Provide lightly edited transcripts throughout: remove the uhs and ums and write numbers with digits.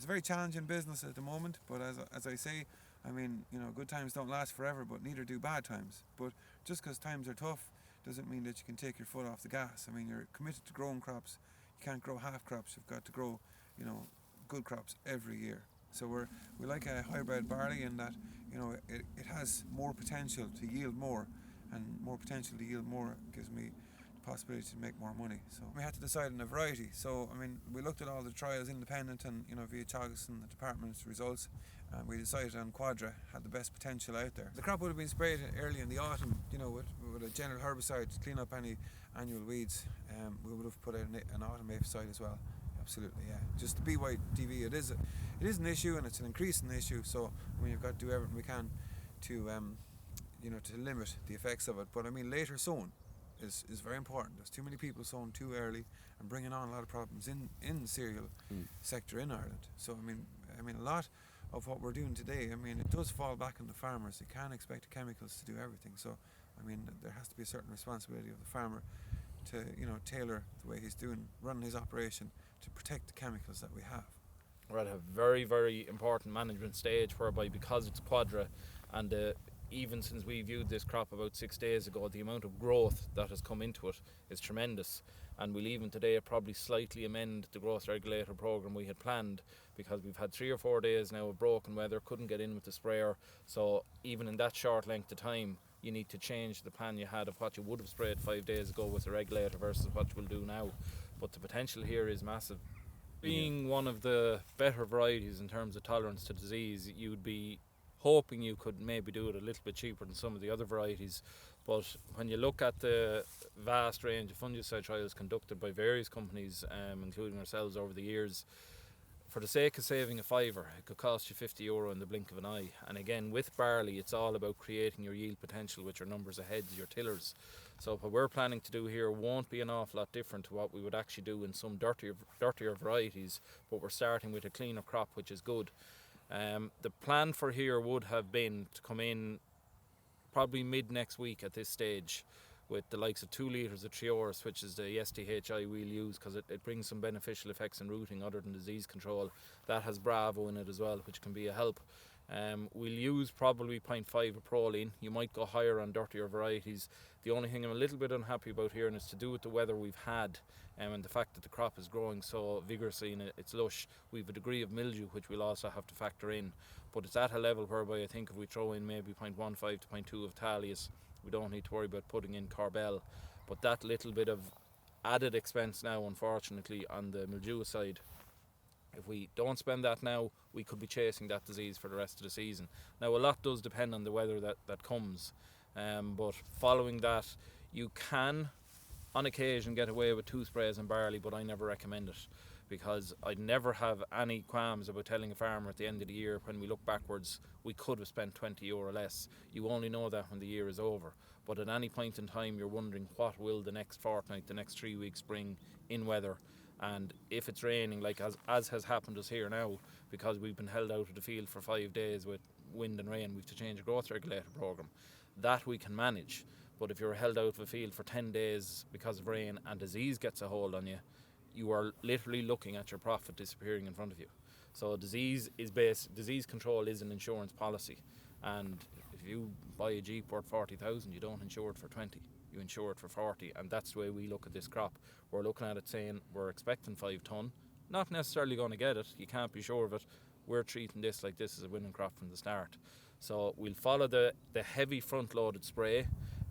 it's a very challenging business at the moment, but as I say, I mean, you know, good times don't last forever, but neither do bad times. But just because times are tough doesn't mean that you can take your foot off the gas. I mean, you're committed to growing crops. You can't grow half crops. You've got to grow, you know, good crops every year. So we like a hybrid barley in that, you know, it has more potential to yield more, and more potential to yield more gives me the possibility to make more money. So we had to decide on a variety. So I mean, we looked at all the trials independent and, you know, via Teagasc and the department's results, and we decided on Quadra had the best potential out there. The crop would have been sprayed early in the autumn, you know, with a general herbicide to clean up any annual weeds. We would have put out an autumn apicide as well. Absolutely, yeah. Just the BYTV, it is an issue, and it's an increasing issue. So I mean, you've got to do everything we can to, you know, to limit the effects of it. But I mean, later sowing is very important. There's too many people sowing too early and bringing on a lot of problems in the cereal sector in Ireland. So I mean, a lot of what we're doing today, I mean, it does fall back on the farmers. You can't expect the chemicals to do everything. So I mean, there has to be a certain responsibility of the farmer to, you know, tailor the way he's running his operation to protect the chemicals that we have. We're at a very, very important management stage whereby, because it's Quadra, and even since we viewed this crop about 6 days ago, the amount of growth that has come into it is tremendous. And we'll even today probably slightly amend the growth regulator programme we had planned, because we've had 3 or 4 days now of broken weather, couldn't get in with the sprayer. So even in that short length of time, you need to change the plan you had of what you would have sprayed 5 days ago with the regulator versus what you will do now. But the potential here is massive. Being one of the better varieties in terms of tolerance to disease, you'd be hoping you could maybe do it a little bit cheaper than some of the other varieties. But when you look at the vast range of fungicide trials conducted by various companies, including ourselves over the years, for the sake of saving a fiver, it could cost you €50 in the blink of an eye. And again, with barley, it's all about creating your yield potential with your numbers of heads, your tillers. So what we're planning to do here won't be an awful lot different to what we would actually do in some dirtier varieties, but we're starting with a cleaner crop, which is good. The plan for here would have been to come in probably mid next week at this stage, with the likes of 2 litres of Trioris, which is the STHI we'll use because it brings some beneficial effects in rooting other than disease control. That has Bravo in it as well, which can be a help. We'll use probably 0.5 of proline. You might go higher on dirtier varieties. The only thing I'm a little bit unhappy about here, and it's to do with the weather we've had, and the fact that the crop is growing so vigorously and it's lush, we've a degree of mildew which we'll also have to factor in. But it's at a level whereby I think if we throw in maybe 0.15 to 0.2 of Thalius, we don't need to worry about putting in Corbel. But that little bit of added expense now, unfortunately, on the mildew side, if we don't spend that now, we could be chasing that disease for the rest of the season. Now, a lot does depend on the weather that comes, but following that, you can on occasion get away with 2 sprays in barley, but I never recommend it, because I'd never have any qualms about telling a farmer at the end of the year, when we look backwards, we could have spent €20 less. You only know that when the year is over. But at any point in time, you're wondering, what will the next fortnight, the next 3 weeks bring in weather? And if it's raining, like as has happened us here now, because we've been held out of the field for 5 days with wind and rain, we've to change a growth regulator programme. That we can manage. But if you're held out of a field for 10 days because of rain and disease gets a hold on you, you are literally looking at your profit disappearing in front of you. So disease control is an insurance policy, and if you buy a Jeep worth 40,000, you don't insure it for 20, you insure it for 40, and that's the way we look at this crop. We're looking at it saying we're expecting 5 tonne, not necessarily going to get it, you can't be sure of it. We're treating this like this is a winning crop from the start. So we'll follow the heavy front-loaded spray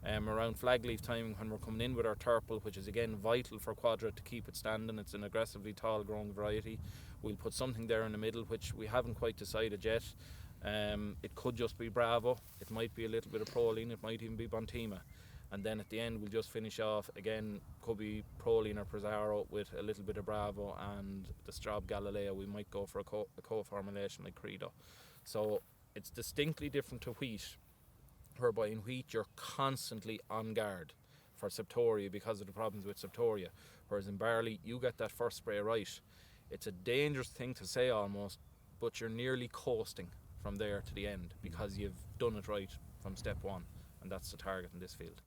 around flag leaf timing when we're coming in with our Turple, which is again vital for Quadra to keep it standing. It's an aggressively tall growing variety. We'll put something there in the middle, which we haven't quite decided yet. It could just be Bravo, it might be a little bit of Proline, it might even be Bontima. And then at the end we'll just finish off, again, could be Proline or Prezaro with a little bit of Bravo and the Straub Galileo. We might go for a co-formulation like Credo. So it's distinctly different to wheat, whereby in wheat you're constantly on guard for septoria because of the problems with septoria, whereas in barley you get that first spray right. It's a dangerous thing to say almost, but you're nearly coasting from there to the end because you've done it right from step one, and that's the target in this field.